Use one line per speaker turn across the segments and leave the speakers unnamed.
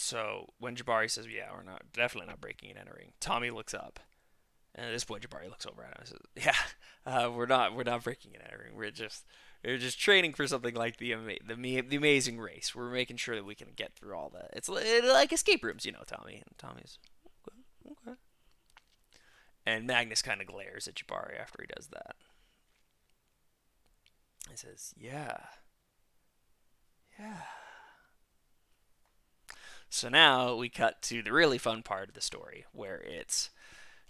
So when Jabari says, "Yeah, we're not definitely not breaking and entering," Tommy looks up, and at this point, Jabari looks over at him and says, "Yeah, we're not breaking and entering. We're just training for something like the Amazing Race. We're making sure that we can get through all that. It's like escape rooms, Tommy." And Tommy's okay, okay. And Magnus kind of glares at Jabari after he does that. He says, "Yeah, yeah." So now we cut to the really fun part of the story, where it's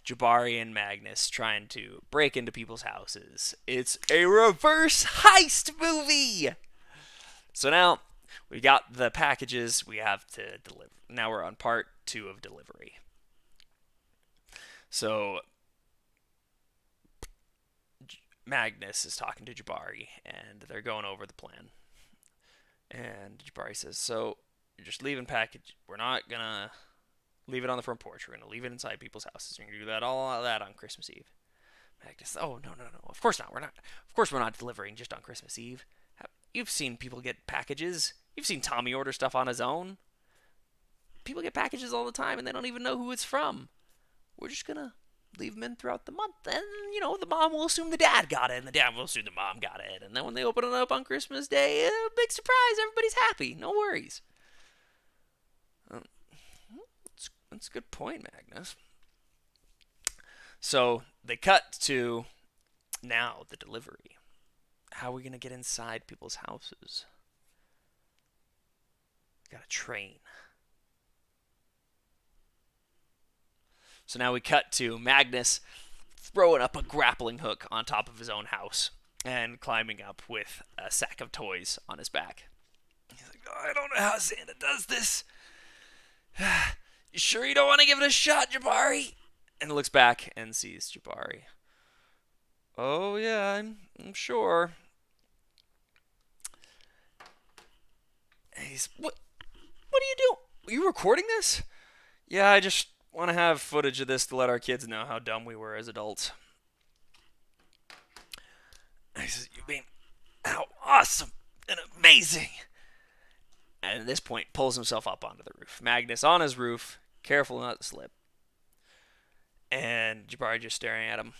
Jabari and Magnus trying to break into people's houses. It's a reverse heist movie. So now we got the packages we have to deliver. Now we're on part 2 of delivery. So Magnus is talking to Jabari, and they're going over the plan. And Jabari says, "So you're just leaving package. We're not gonna leave it on the front porch. We're gonna leave it inside people's houses. We're gonna do that all of that on Christmas Eve." Magnus, "Oh, no, no, no. Of course not. We're not. Of course we're not delivering just on Christmas Eve. You've seen people get packages. You've seen Tommy order stuff on his own. People get packages all the time, and they don't even know who it's from. We're just gonna leave them in throughout the month, and the mom will assume the dad got it, and the dad will assume the mom got it, and then when they open it up on Christmas Day, big surprise, everybody's happy, no worries." Um, that's a good point, Magnus. So they cut to now the delivery. How are we gonna get inside people's houses? Got a train. So now we cut to Magnus throwing up a grappling hook on top of his own house and climbing up with a sack of toys on his back. He's like, "Oh, I don't know how Santa does this. You sure you don't want to give it a shot, Jabari?" And looks back and sees Jabari. "Oh, yeah, I'm sure." And he's, What are you doing? Are you recording this?" "Yeah, I just want to have footage of this to let our kids know how dumb we were as adults." And he says, "You mean how awesome and amazing?" And at this point, pulls himself up onto the roof. Magnus on his roof, careful not to slip. And Jabari just staring at him.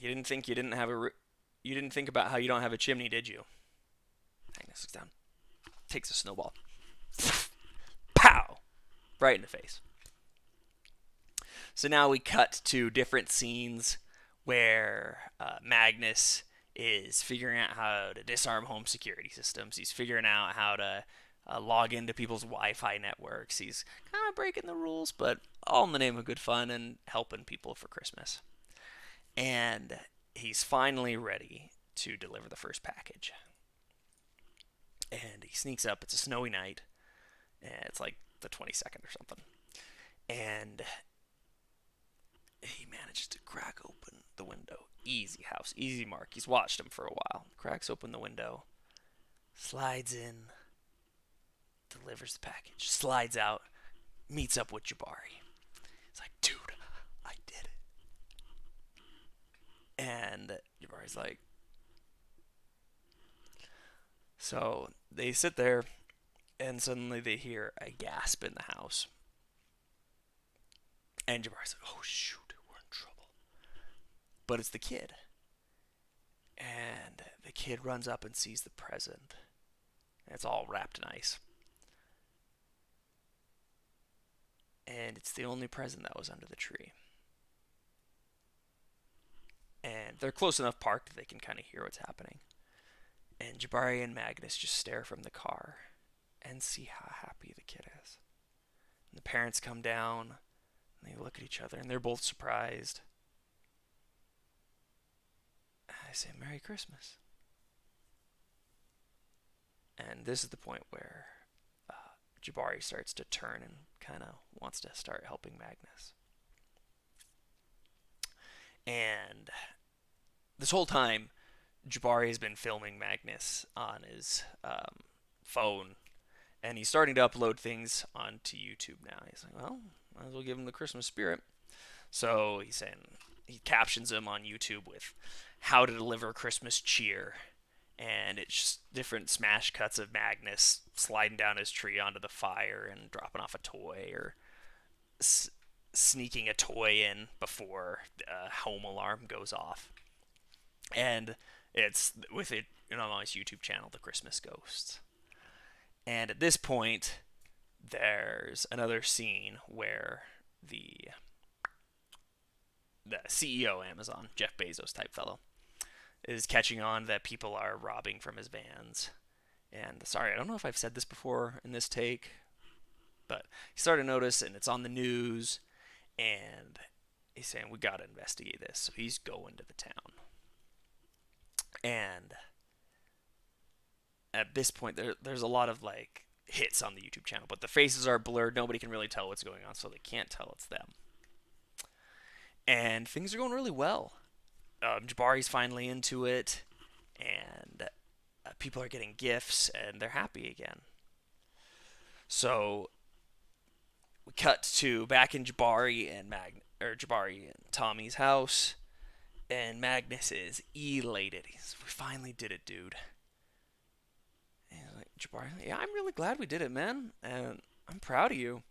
"You didn't think you didn't have a. You didn't think about how you don't have a chimney, did you?" Magnus looks down, takes a snowball. Pow! Right in the face. So now we cut to different scenes where Magnus is figuring out how to disarm home security systems. He's figuring out how to log into people's Wi-Fi networks. He's kind of breaking the rules, but all in the name of good fun and helping people for Christmas. And he's finally ready to deliver the first package. And he sneaks up. It's a snowy night. And it's like the 22nd or something. And he manages to crack open the window. Easy house, easy mark. He's watched him for a while. Cracks open the window, slides in, delivers the package, slides out, meets up with Jabari. He's like, "Dude, I did it." And Jabari's like, so they sit there, and suddenly they hear a gasp in the house. And Jabari's like, "Oh, shoot, we're in trouble." But it's the kid. And the kid runs up and sees the present. It's all wrapped in ice. And it's the only present that was under the tree. And they're close enough parked that they can kind of hear what's happening. And Jabari and Magnus just stare from the car and see how happy the kid is. And the parents come down and they look at each other and they're both surprised. And I say, "Merry Christmas." And this is the point where Jabari starts to turn and kind of wants to start helping Magnus. And this whole time, Jabari has been filming Magnus on his phone, and he's starting to upload things onto YouTube now. He's like, "Well, might as well give him the Christmas spirit." So he's saying he captions him on YouTube with "How to deliver Christmas cheer," and it's just different smash cuts of Magnus sliding down his tree onto the fire and dropping off a toy, or s- sneaking a toy in before the home alarm goes off. And it's with it, on his YouTube channel, The Christmas Ghosts. And at this point, there's another scene where the CEO of Amazon, Jeff Bezos type fellow, is catching on that people are robbing from his vans. And sorry, I don't know if I've said this before in this take, but he started to notice, and it's on the news, and he's saying we got to investigate this. So he's going to the town, and at this point, there's a lot of like hits on the YouTube channel, but the faces are blurred. Nobody can really tell what's going on, so they can't tell it's them. And things are going really well. Jabari's finally into it, and people are getting gifts, and they're happy again. So we cut to back in Jabari and Tommy's house, and Magnus is elated. We finally did it, dude. And he's like, Jabari, yeah, I'm really glad we did it, man, and I'm proud of you.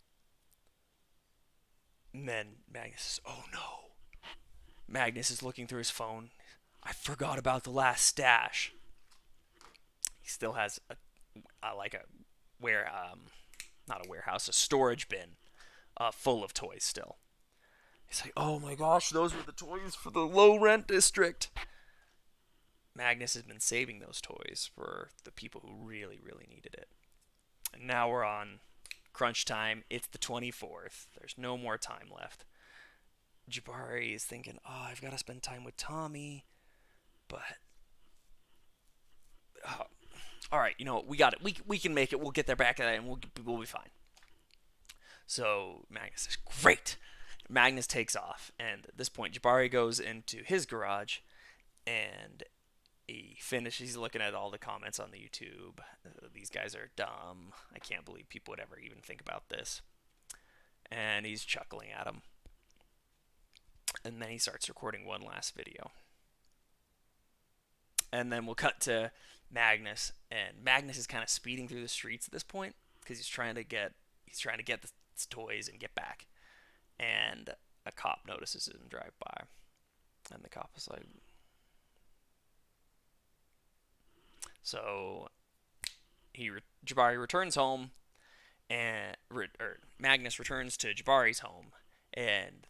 And then Magnus says, oh no. Magnus is looking through his phone. I forgot about the last stash. He still has like a where not a warehouse, a storage bin full of toys still. He's like, oh my gosh, those were the toys for the low rent district. Magnus has been saving those toys for the people who really, really needed it. And now we're on crunch time. It's the 24th. There's no more time left. Jabari is thinking, oh, I've got to spend time with Tommy, but all right, we got it. We can make it. We'll get there back at it, and we'll be fine. So Magnus says, great. Magnus takes off, and at this point, Jabari goes into his garage, and he finishes. He's looking at all the comments on the YouTube. These guys are dumb. I can't believe people would ever even think about this. And he's chuckling at them. And then he starts recording one last video. And then we'll cut to Magnus, and Magnus is kind of speeding through the streets at this point because he's trying to get the toys and get back. And a cop notices him drive by, and the cop is like, so Jabari returns home, and Magnus returns to Jabari's home, and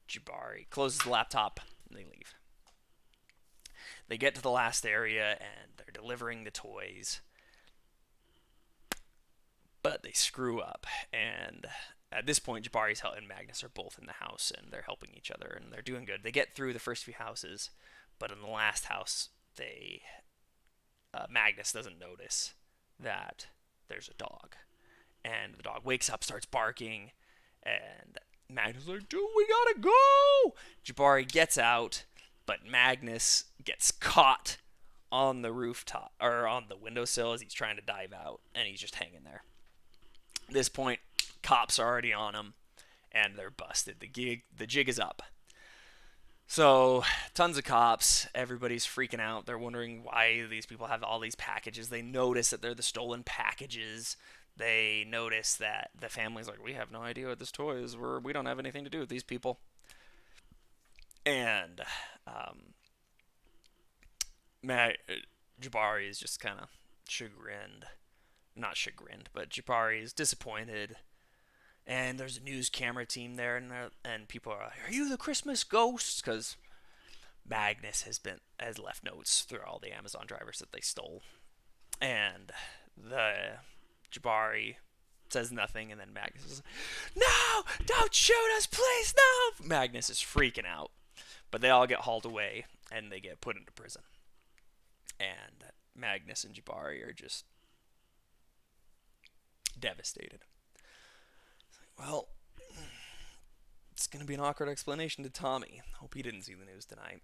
Jabari closes the laptop, and they leave. They get to the last area, and they're delivering the toys, but they screw up, and at this point, Jabari's and Magnus are both in the house, and they're helping each other, and they're doing good. They get through the first few houses, but in the last house, Magnus doesn't notice that there's a dog, and the dog wakes up, starts barking, and Magnus is like, dude, we gotta go! Jabari gets out, but Magnus gets caught on the rooftop, or on the windowsill as he's trying to dive out, and he's just hanging there. At this point, cops are already on him, and they're busted. The jig is up. So, tons of cops. Everybody's freaking out. They're wondering why these people have all these packages. They notice that they're the stolen packages. They notice that the family's like, we have no idea what this toy is. We don't have anything to do with these people. And Jabari is just kind of chagrined. Not chagrined, but Jabari is disappointed. And there's a news camera team there, and people are like, "Are you the Christmas ghosts?" Because Magnus has left notes through all the Amazon drivers that they stole, and the Jabari says nothing, and then Magnus is like, "No, don't shoot us, please, no!" Magnus is freaking out, but they all get hauled away, and they get put into prison, and Magnus and Jabari are just devastated. Well, it's going to be an awkward explanation to Tommy. Hope he didn't see the news tonight.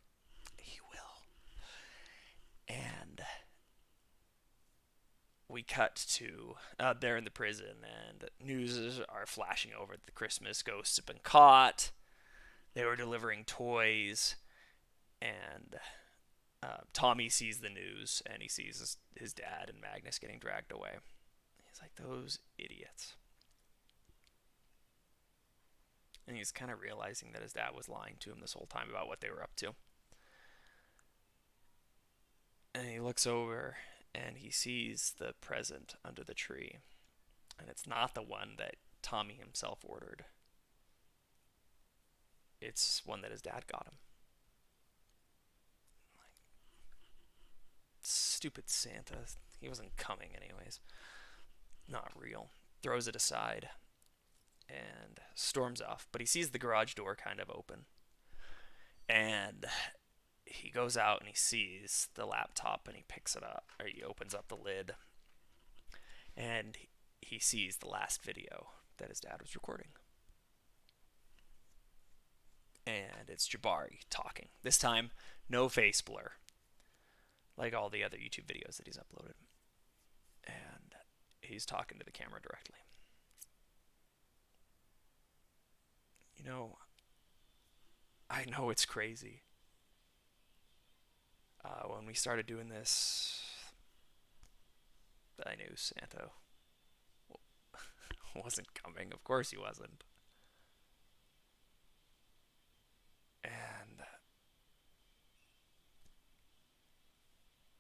He will. And we cut to they're in the prison, and news are flashing over that the Christmas ghosts have been caught. They were delivering toys, and Tommy sees the news and he sees his dad and Magnus getting dragged away. He's like, those idiots. And he's kind of realizing that his dad was lying to him this whole time about what they were up to. And he looks over and he sees the present under the tree. And it's not the one that Tommy himself ordered. It's one that his dad got him. Stupid Santa. He wasn't coming anyways. Not real. Throws it aside and storms off. But he sees the garage door kind of open. And he goes out and he sees the laptop and he picks it up. Or he opens up the lid. And he sees the last video that his dad was recording. And it's Jabari talking. This time, no face blur. Like all the other YouTube videos that he's uploaded. And he's talking to the camera directly. You know, I know it's crazy. When we started doing this, I knew Santa wasn't coming. Of course he wasn't. And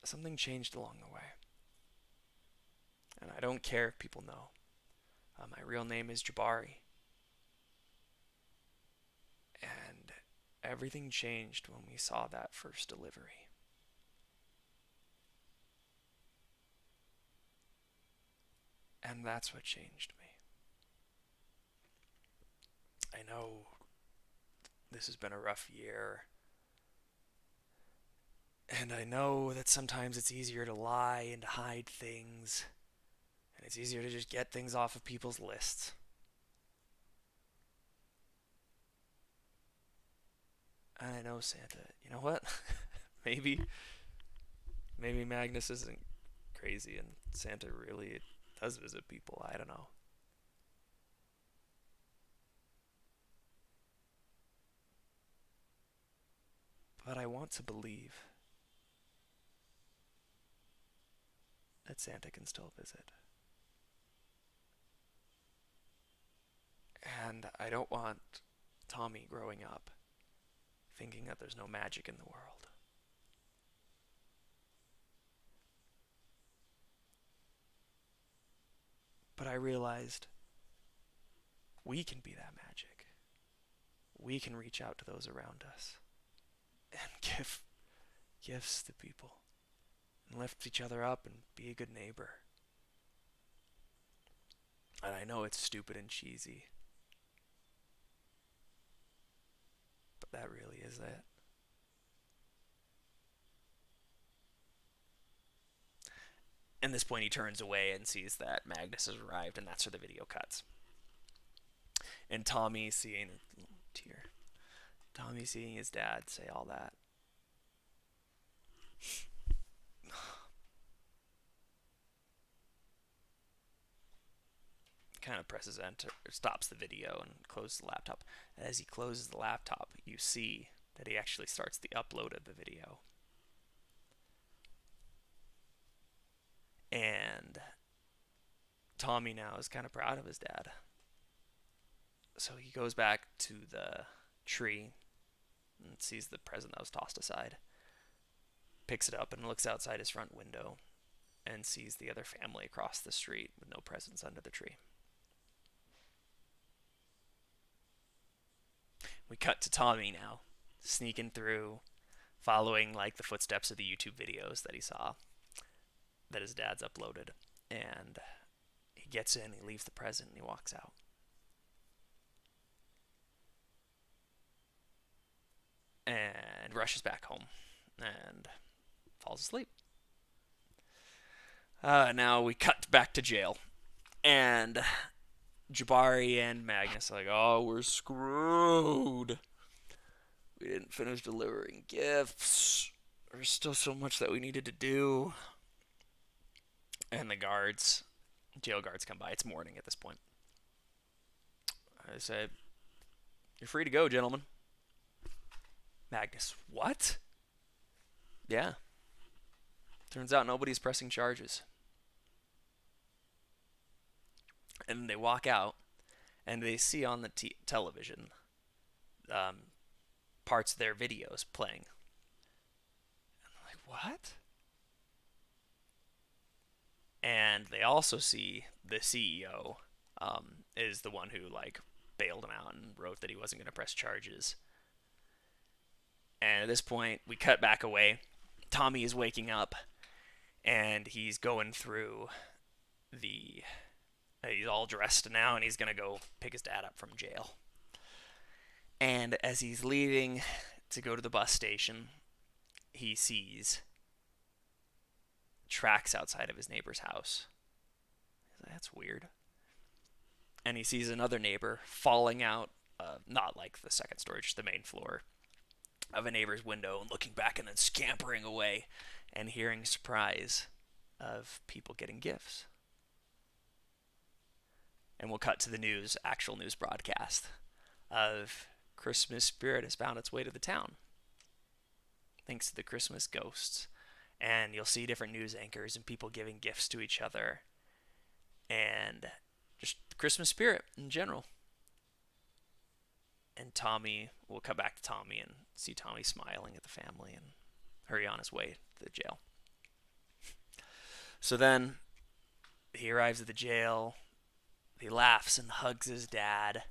something changed along the way. And I don't care if people know. My real name is Jabari. And everything changed when we saw that first delivery. And that's what changed me. I know this has been a rough year. And I know that sometimes it's easier to lie and hide things. And it's easier to just get things off of people's lists. And I know Santa, you know what? maybe Magnus isn't crazy and Santa really does visit people. I don't know. But I want to believe that Santa can still visit. And I don't want Tommy growing up thinking that there's no magic in the world. But I realized we can be that magic. We can reach out to those around us and give gifts to people and lift each other up and be a good neighbor. And I know it's stupid and cheesy, but that really is it. At this point, he turns away and sees that Magnus has arrived, and that's where the video cuts. And Tommy seeing Tommy seeing his dad say all that. Kind of presses enter, stops the video, and closes the laptop. And as he closes the laptop, you see that he actually starts the upload of the video. And Tommy now is kind of proud of his dad. So he goes back to the tree and sees the present that was tossed aside. Picks it up and looks outside his front window and sees the other family across the street with no presents under the tree. We cut to Tommy now, sneaking through, following like the footsteps of the YouTube videos that he saw that his dad's uploaded. And he gets in, he leaves the present, and he walks out. And rushes back home and falls asleep. Now we cut back to jail. And Jabari and Magnus are like, oh, we're screwed. We didn't finish delivering gifts. There's still so much that we needed to do. And the jail guards come by. It's morning at this point. I say, you're free to go, gentlemen. Magnus, what? Yeah. Turns out nobody's pressing charges. And they walk out and they see on the television um, parts of their videos playing. Like, what? And they also see the CEO is the one who like bailed him out and wrote that he wasn't going to press charges. And at this point, we cut back away. Tommy is waking up and he's going through the. He's all dressed now and he's going to go pick his dad up from jail. And as he's leaving to go to the bus station, he sees tracks outside of his neighbor's house. That's weird. And he sees another neighbor falling out, not like the second story, just the main floor of a neighbor's window and looking back and then scampering away and hearing surprise of people getting gifts. And we'll cut to the news, actual news broadcast of Christmas spirit has found its way to the town. Thanks to the Christmas ghosts. And you'll see different news anchors and people giving gifts to each other. And just the Christmas spirit in general. And Tommy, we'll cut back to Tommy and see Tommy smiling at the family and hurry on his way to the jail. So then he arrives at the jail. He laughs and hugs his dad.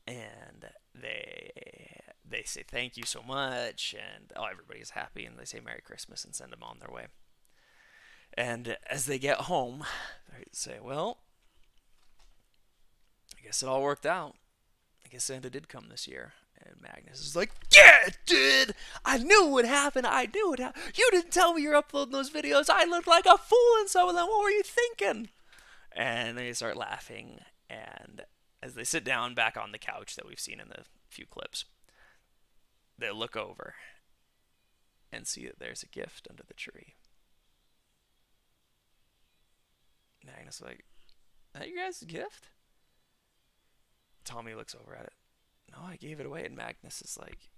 And they say thank you so much, and everybody's happy, and they say Merry Christmas and send them on their way. And as they get home, they say, well, I guess it all worked out. I guess Santa did come this year. And Magnus is like, yeah, it did! I knew it would happen! I knew it happened! You didn't tell me you're uploading those videos! I looked like a fool in some of them! What were you thinking? And they start laughing, and as they sit down back on the couch that we've seen in the few clips, they look over and see that there's a gift under the tree. Magnus is like, is that your guys' gift? Tommy looks over at it. No, I gave it away. And Magnus is like,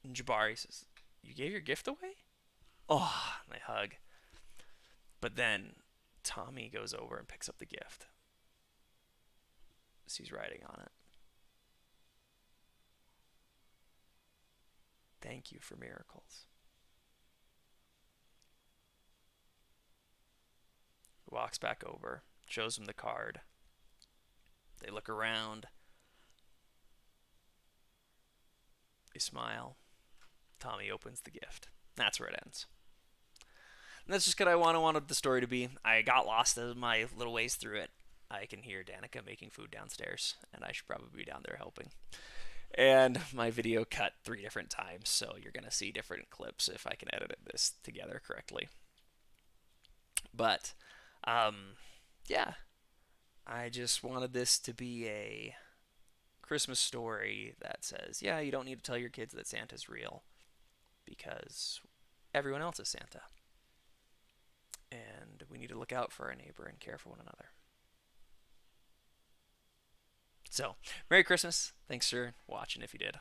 and Jabari says, you gave your gift away? Oh, and they hug. But then Tommy goes over and picks up the gift. Sees writing on it. Thank you for miracles. He walks back over, shows him the card. They look around. They smile. Tommy opens the gift. That's where it ends. And that's just what I wanted the story to be. I got lost as my little ways through it. I can hear Danica making food downstairs, and I should probably be down there helping. And my video cut 3 different times, so you're going to see different clips if I can edit this together correctly. But, yeah. I just wanted this to be a Christmas story that says, yeah, you don't need to tell your kids that Santa's real, because everyone else is Santa. And we need to look out for our neighbor and care for one another. So, Merry Christmas. Thanks for watching if you did.